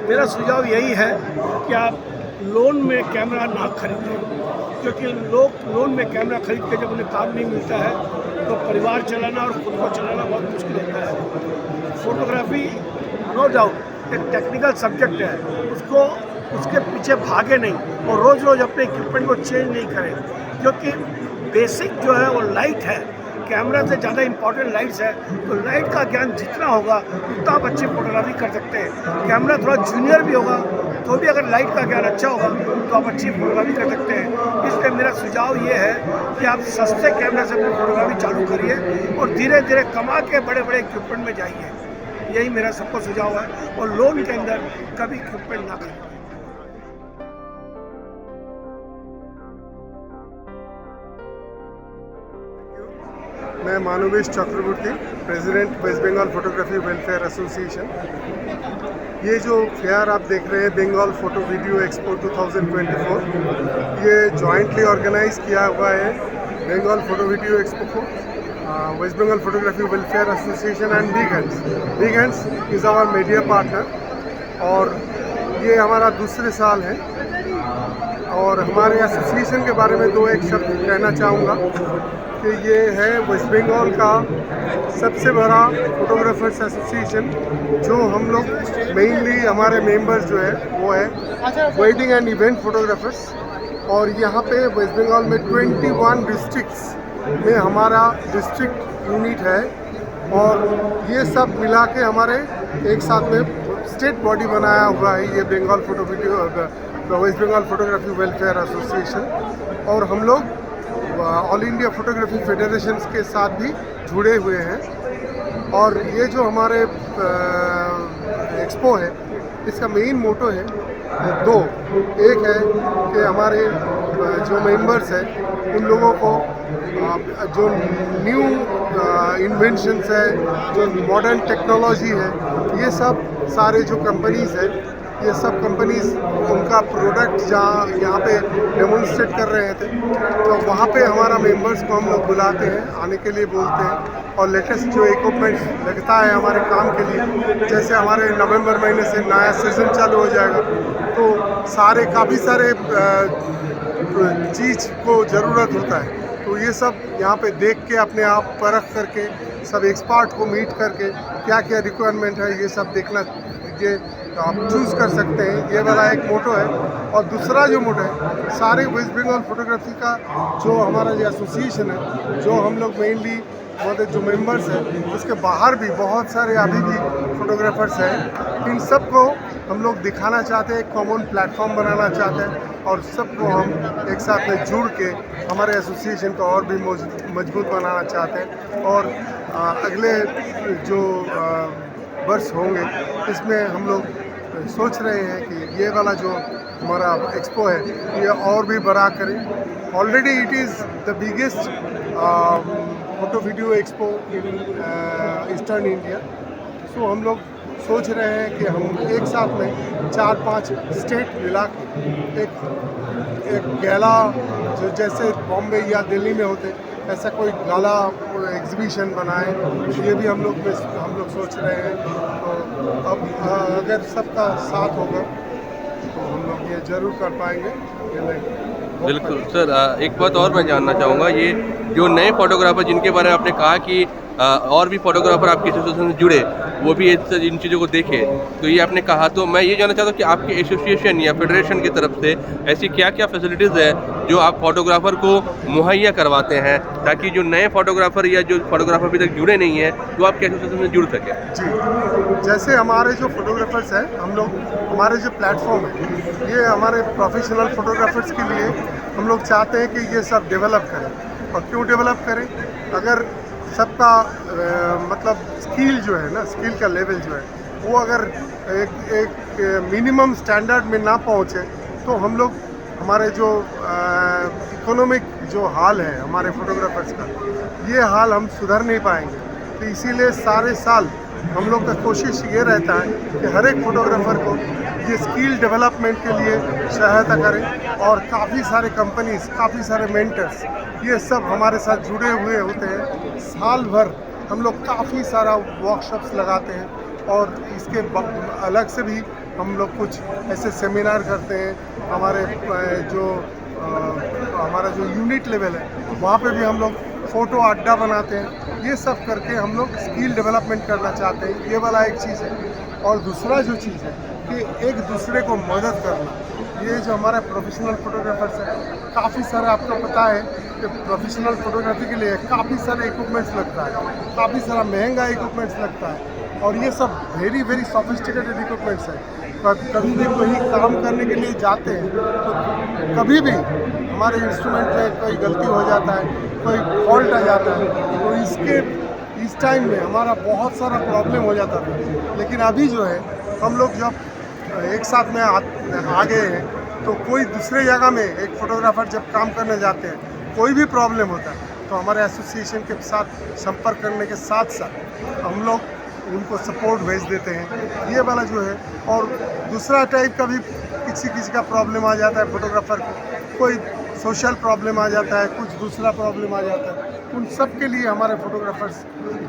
मेरा सुझाव यही है कि आप लोन में कैमरा ना खरीदें, क्योंकि लोग लोन में कैमरा खरीद के जब उन्हें काम नहीं मिलता है तो परिवार चलाना और खुद को चलाना बहुत मुश्किल होता है। फोटोग्राफी नो डाउट एक टेक्निकल सब्जेक्ट है, उसको उसके पीछे भागे नहीं और रोज़ रोज़ अपने इक्विपमेंट को चेंज नहीं करें, क्योंकि बेसिक जो है वो लाइट है। कैमरा से ज़्यादा इम्पोर्टेंट लाइट्स है, तो लाइट का ज्ञान जितना होगा उतना आप अच्छी फोटोग्राफी कर सकते हैं। कैमरा थोड़ा जूनियर भी होगा तो भी अगर लाइट का ज्ञान अच्छा होगा तो आप अच्छी फोटोग्राफी कर सकते हैं। इसलिए मेरा सुझाव ये है कि आप सस्ते कैमरा से अपनी फोटोग्राफी चालू करिए और धीरे धीरे कमा के बड़े बड़े इक्विपमेंट में जाइए। यही मेरा सबको सुझाव है, और लोन के अंदर कभी इक्विपमेंट ना खरीदें। मैं Manuvesh Chakraborty, president West Bengal photography welfare association. ये जो फेयर आप देख रहे हैं बंगाल फोटो वीडियो एक्सपो 2024, ये जॉइंटली ऑर्गेनाइज किया हुआ है बंगाल फोटो वीडियो एक्सपो को West Bengal photography welfare association and big hands is our media partner, और ये हमारा दूसरे साल है। और हमारे एसोसिएशन के बारे में दो एक शब्द कहना चाहूँगा कि ये है वेस्ट बंगाल का सबसे बड़ा फोटोग्राफर्स एसोसिएशन, जो हम लोग मेनली हमारे मेंबर्स जो है वो है वेडिंग एंड इवेंट फोटोग्राफर्स। और यहाँ पे वेस्ट बंगाल में 21 डिस्ट्रिक्ट्स में हमारा डिस्ट्रिक्ट यूनिट है, और ये सब मिला के हमारे एक साथ में स्टेट बॉडी बनाया हुआ है ये Bengal photo video West Bengal photography welfare association. और हम लोग ऑल इंडिया फोटोग्राफी फेडरेशन के साथ भी जुड़े हुए हैं। और ये जो हमारे एक्सपो है, इसका मेन मोटो है दो। एक है कि हमारे जो मेंबर्स हैं उन लोगों को जो न्यू इन्वेंशंस है, जो मॉडर्न टेक्नोलॉजी है, ये सब सारे जो कंपनीज़ हैं, ये सब कंपनीज़ उनका प्रोडक्ट जहाँ यहाँ पे डेमोन्स्ट्रेट कर रहे थे, तो वहाँ पे हमारा मेंबर्स को हम लोग बुलाते हैं, आने के लिए बोलते हैं। और लेटेस्ट जो इक्विपमेंट्स लगता है हमारे काम के लिए, जैसे हमारे नवंबर महीने से नया सीज़न चालू हो जाएगा, तो काफ़ी सारे चीज़ को ज़रूरत होता है, तो ये सब यहाँ पे देख के अपने आप परख करके सब एक्सपर्ट को मीट करके क्या क्या रिक्वायरमेंट है ये सब देखना, ये आप चूज़ कर सकते हैं। ये वाला एक मोटो है। और दूसरा जो मोटो है, सारे वेस्ट बंगाल फोटोग्राफी का जो हमारा जो एसोसिएशन है, जो हम लोग मेनली मतलब जो मेंबर्स हैं, उसके बाहर भी बहुत सारे अभी भी फोटोग्राफर्स हैं। इन सब को हम लोग दिखाना चाहते हैं, एक कॉमन प्लेटफॉर्म बनाना चाहते हैं, और सबको हम एक साथ में जुड़ के हमारे एसोसिएशन को और भी मजबूत बनाना चाहते हैं। और अगले जो वर्ष होंगे, इसमें हम लोग सोच रहे हैं कि ये वाला जो हमारा एक्सपो है ये और भी बड़ा करें। Already it is the biggest photo video expo in eastern India. So हम लोग सोच रहे हैं कि हम एक साथ में 4-5 स्टेट मिला के एक गैला, जो जैसे बॉम्बे या दिल्ली में होते, ऐसा कोई गाला एग्जीबिशन बनाए, ये भी हम लोग सोच रहे हैं। तो अब अगर सबका साथ होगा तो हम लोग ये ज़रूर कर पाएंगे। ये नहीं बिल्कुल सर, एक बात और मैं जानना चाहूँगा, ये जो नए फोटोग्राफर जिनके बारे में आपने कहा कि और भी फोटोग्राफर आपके एसोसिएशन से जुड़े, वो भी इन चीज़ों को देखें, तो ये आपने कहा, तो मैं ये जानना चाहता हूँ कि आपके एसोसिएशन या फेडरेशन की तरफ से ऐसी क्या क्या फैसिलिटीज़ है जो आप फोटोग्राफर को मुहैया करवाते हैं, ताकि जो नए फोटोग्राफर या जो फोटोग्राफर अभी तक जुड़े नहीं हैं वो आपके एसोसिएशन से जुड़ सकें। जी, जैसे हमारे जो फोटोग्राफर्स हैं, हम लोग हमारे जो प्लेटफॉर्म है, ये हमारे प्रोफेशनल फोटोग्राफर्स के लिए हम लोग चाहते हैं कि ये सब डेवलप करें। और क्यों डेवलप करें? अगर सबका मतलब स्किल जो है ना, स्किल का लेवल जो है वो अगर एक मिनिमम स्टैंडर्ड में ना पहुँचे, तो हम लोग हमारे जो इकोनॉमिक जो हाल है हमारे फोटोग्राफर्स का, ये हाल हम सुधर नहीं पाएंगे। तो इसीलिए सारे साल हम लोग का कोशिश ये रहता है कि हर एक फोटोग्राफर को ये स्किल डेवलपमेंट के लिए सहायता करें। और काफ़ी सारे कंपनीज, काफ़ी सारे मेंटर्स, ये सब हमारे साथ जुड़े हुए होते हैं। साल भर हम लोग काफ़ी सारा वर्कशॉप्स लगाते हैं, और इसके अलग से भी हम लोग कुछ ऐसे सेमिनार करते हैं। हमारा जो यूनिट लेवल है वहाँ पे भी हम लोग फ़ोटो अड्डा बनाते हैं। ये सब करके हम लोग स्किल डेवलपमेंट करना चाहते हैं। ये वाला एक चीज़ है। और दूसरा जो चीज़ है कि एक दूसरे को मदद करना। ये जो हमारे प्रोफेशनल फोटोग्राफर्स हैं, काफ़ी सारे आपको पता है कि प्रोफेशनल फोटोग्राफी के लिए काफ़ी सारे इक्विपमेंट्स लगता है, काफ़ी सारा महंगा इक्विपमेंट्स लगता है और ये सब वेरी वेरी सॉफिस्टिकेटेड इक्विपमेंट्स है। कभी भी कोई काम करने के लिए जाते हैं तो कभी भी हमारे इंस्ट्रूमेंट में कोई गलती हो जाता है, कोई फॉल्ट आ जाता है, तो इस टाइम में हमारा बहुत सारा प्रॉब्लम हो जाता था। लेकिन अभी जो है हम लोग जब एक साथ में आ गए हैं तो कोई दूसरे जगह में एक फ़ोटोग्राफ़र जब काम करने जाते हैं, कोई भी प्रॉब्लम होता है तो हमारे एसोसिएशन के साथ संपर्क करने के साथ साथ हम लोग उनको सपोर्ट भेज देते हैं। ये वाला जो है। और दूसरा टाइप का भी किसी का प्रॉब्लम आ जाता है, फोटोग्राफर को कोई सोशल प्रॉब्लम आ जाता है, कुछ दूसरा प्रॉब्लम आ जाता है, उन सब के लिए हमारे फोटोग्राफर्स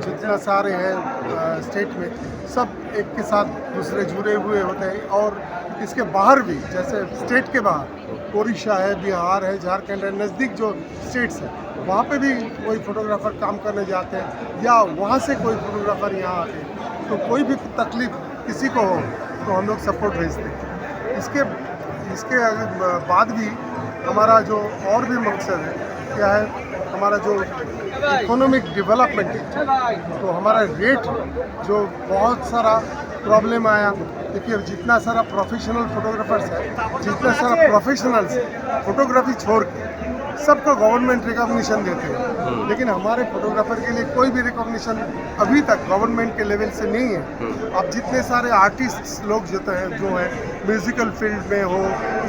जितना सारे हैं स्टेट में, सब एक के साथ दूसरे जुड़े हुए होते हैं। और इसके बाहर भी, जैसे स्टेट के बाहर उड़ीसा है, बिहार है, झारखंड है, नज़दीक जो स्टेट्स हैं वहाँ पे भी कोई फोटोग्राफर काम करने जाते हैं या वहाँ से कोई फोटोग्राफर यहाँ आते हैं, तो कोई भी तकलीफ किसी को हो तो हम लोग सपोर्ट भेजते हैं। इसके बाद भी हमारा जो और भी मकसद है क्या है, हमारा जो इकोनॉमिक डेवलपमेंट है, तो हमारा रेट जो बहुत सारा प्रॉब्लम आया। देखिए जितना सारा प्रोफेशनल फोटोग्राफर्स है, जितना सारा प्रोफेशनल्स फोटोग्राफी छोड़ के सबको गवर्नमेंट रिकॉग्निशन देते हैं, लेकिन हमारे फोटोग्राफर के लिए कोई भी रिकॉग्निशन अभी तक गवर्नमेंट के लेवल से नहीं है। अब जितने सारे आर्टिस्ट लोग जो है म्यूज़िकल फील्ड में हो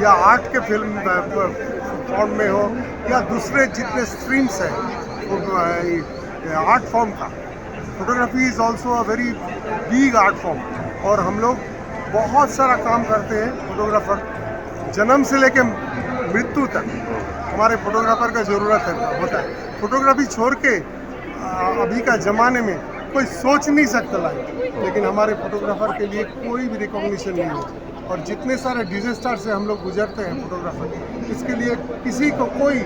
या आर्ट के फिल्म फॉर्म में हो या दूसरे जितने स्ट्रीम्स हैं आर्ट फॉर्म का, photography is also a very big art form. और हम लोग बहुत सारा काम करते हैं। फोटोग्राफर जन्म से लेकर मृत्यु तक हमारे फोटोग्राफर का ज़रूरत होता है। फोटोग्राफी छोड़ के अभी का ज़माने में कोई सोच नहीं सकता लाइफ, लेकिन हमारे फोटोग्राफर के लिए कोई भी रिकॉग्निशन नहीं है। और जितने सारे डिजास्टर से हम लोग गुजरते हैं फोटोग्राफर, इसके लिए किसी को कोई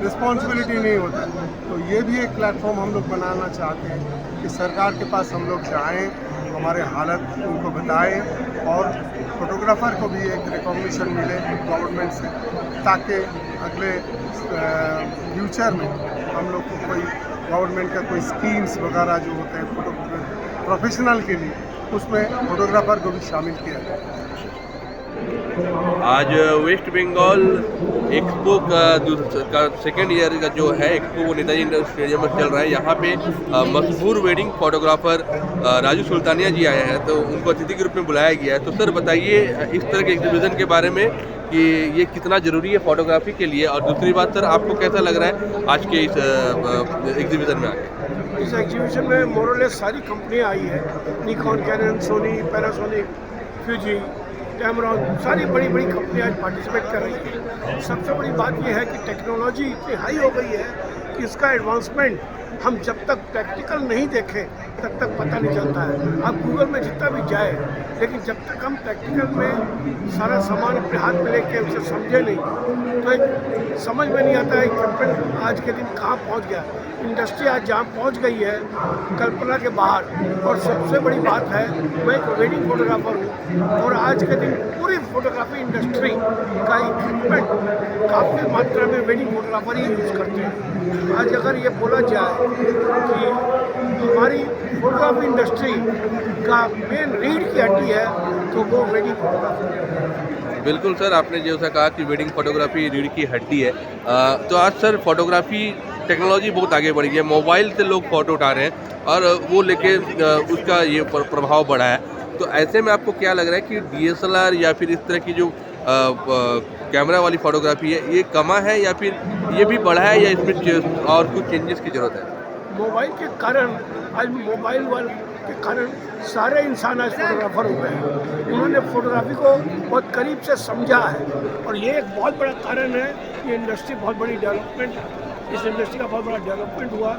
रिस्पॉन्सिबिलिटी नहीं होता। तो ये भी एक प्लेटफॉर्म हम लोग बनाना चाहते हैं कि सरकार के पास हम लोग जाएँ, हमारे हालत उनको बताएं और फोटोग्राफर को भी एक रिकॉग्निशन मिले गवर्नमेंट से, ताकि अगले फ्यूचर में हम लोग को कोई गवर्नमेंट का कोई स्कीम्स वगैरह जो होते हैं फोटो प्रोफेशनल के लिए, उसमें फोटोग्राफर को भी शामिल किया जाए। आज वेस्ट बंगाल एक्सपो का सेकेंड ईयर का जो है एक्सपो वो नेताजी इंडोर स्टेडियम में चल रहा है। यहाँ पे मशहूर वेडिंग फोटोग्राफर राजू सुल्तानिया जी आए हैं, तो उनको अतिथि के रूप में बुलाया गया है। तो सर बताइए इस तरह के एग्जीबिशन के बारे में कि ये कितना ज़रूरी है फोटोग्राफी के लिए, और दूसरी बात सर आपको कैसा लग रहा है आज के इस एग्जीबिशन में आके? इस एग्जीबिशन में मोरलेस सारी कंपनियाँ आई है, Nikon, Canon, Sony, Panasonic, Fuji, कैमरॉन, सारी बड़ी बड़ी कंपनियाँ आज पार्टिसिपेट कर रही हैं। सबसे बड़ी बात यह है कि टेक्नोलॉजी इतनी हाई हो गई है कि इसका एडवांसमेंट हम जब तक प्रैक्टिकल नहीं देखें तब तक पता नहीं चलता है। आप गूगल में जितना भी जाए, लेकिन जब तक हम प्रैक्टिकल में सारा सामान अपने हाथ में लेके उसे समझे नहीं तो एक समझ में नहीं आता है कि आज के दिन कहाँ पहुँच गया। इंडस्ट्री आज जहाँ पहुँच गई है कल्पना के बाहर। और सबसे बड़ी बात है, मैं एक वेडिंग फोटोग्राफर हूँ और आज के दिन पूरी फोटोग्राफी इंडस्ट्री का इक्विपमेंट काफ़ी मात्रा में वेडिंग फोटोग्राफर ही यूज़ करते हैं। आज अगर ये बोला जाए कि हमारी फोटोग्राफी इंडस्ट्री का मेन रीढ़ की हड्डी है तो वो वेडिंग फोटोग्राफी है। बिल्कुल सर, आपने जैसा कहा कि वेडिंग फोटोग्राफी रीढ़ की हड्डी है, तो आज सर फोटोग्राफी टेक्नोलॉजी बहुत आगे बढ़ गई है। मोबाइल से लोग फ़ोटो उठा रहे हैं और वो लेके उसका ये प्रभाव बढ़ा है। तो ऐसे में आपको क्या लग रहा है कि DSLR या फिर इस तरह की जो कैमरा वाली फ़ोटोग्राफी है ये कमा है या फिर ये भी बढ़ा है, या इसमें और कुछ चेंजेस की ज़रूरत है? मोबाइल के कारण, आज मोबाइल के कारण सारे इंसान आज फोटोग्राफर हुए हैं। उन्होंने फोटोग्राफी को बहुत करीब से समझा है और ये एक बहुत बड़ा कारण है। ये इंडस्ट्री बहुत बड़ी डेवलपमेंट, इस इंडस्ट्री का बहुत बड़ा डेवलपमेंट हुआ।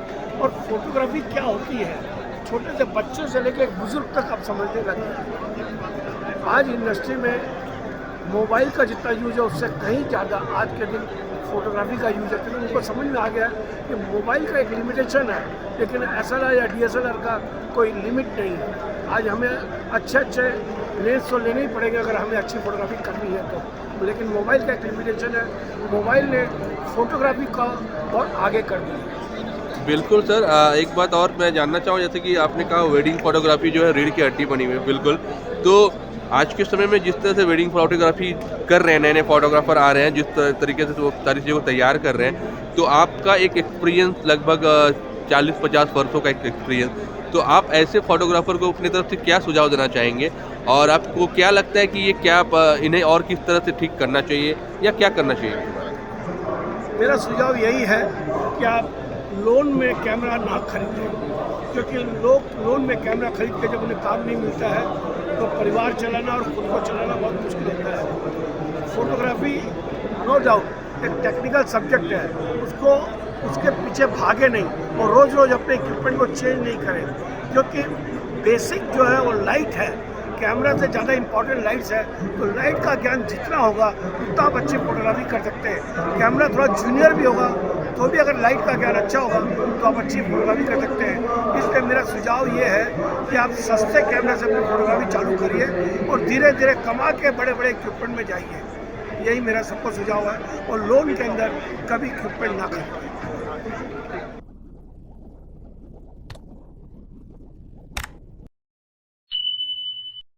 और फोटोग्राफी क्या होती है छोटे से बच्चों से लेकर बुजुर्ग तक आप समझने लगे। आज इंडस्ट्री में मोबाइल का जितना यूज़ है उससे कहीं ज़्यादा आज के दिन फोटोग्राफी का यूज़ है, क्योंकि उनको समझ में आ गया है कि मोबाइल का एक लिमिटेशन है, लेकिन SLR या DSLR का कोई लिमिट नहीं है। आज हमें अच्छे लेंस तो लेने ही पड़ेंगे अगर हमें अच्छी फोटोग्राफी करनी है तो, लेकिन मोबाइल का एक लिमिटेशन है। मोबाइल ने फोटोग्राफी का बहुत आगे कर दिया है। बिल्कुल सर, एक बात और मैं जानना चाहूँ, जैसे कि आपने कहा वेडिंग फोटोग्राफी जो है रीढ़ की हड्डी बनी हुई है, बिल्कुल। तो आज के समय में जिस तरह से वेडिंग फोटोग्राफी कर रहे हैं, नए नए फोटोग्राफर आ रहे हैं, जिस तरीके से वो सारी चीज़ों को तैयार कर रहे हैं, तो आपका एक एक्सपीरियंस लगभग 40-50 वर्षों का एक एक्सपीरियंस, तो आप ऐसे फोटोग्राफर को अपनी तरफ से क्या सुझाव देना चाहेंगे, और आपको क्या लगता है कि ये क्या इन्हें और किस तरह से ठीक करना चाहिए या क्या करना चाहिए? मेरा सुझाव यही है कि आप लोन में कैमरा ना खरीदें, क्योंकि लोग लोन में कैमरा खरीद के जब उन्हें काम नहीं मिलता है तो परिवार चलाना और खुद को चलाना बहुत मुश्किल होता है। फोटोग्राफी नो डाउट एक टेक्निकल सब्जेक्ट है, उसको उसके पीछे भागे नहीं और रोज़ रोज़ अपने इक्विपमेंट को चेंज नहीं करें, क्योंकि बेसिक जो है वो लाइट है, कैमरा से ज़्यादा इंपॉर्टेंट लाइट्स है। तो लाइट का ज्ञान जितना होगा उतना आप अच्छी फोटोग्राफी कर सकते हैं। कैमरा थोड़ा जूनियर भी होगा तो भी अगर लाइट का ज्ञान अच्छा होगा तो आप अच्छी फोटोग्राफी कर सकते हैं। इसलिए मेरा सुझाव ये है कि आप सस्ते कैमरा से अपनी फोटोग्राफी चालू करिए और धीरे धीरे कमा के बड़े बड़े इक्विपमेंट में जाइए। यही मेरा सबको सुझाव है, और लोन के अंदर कभी इक्विपमेंट ना खरीदें।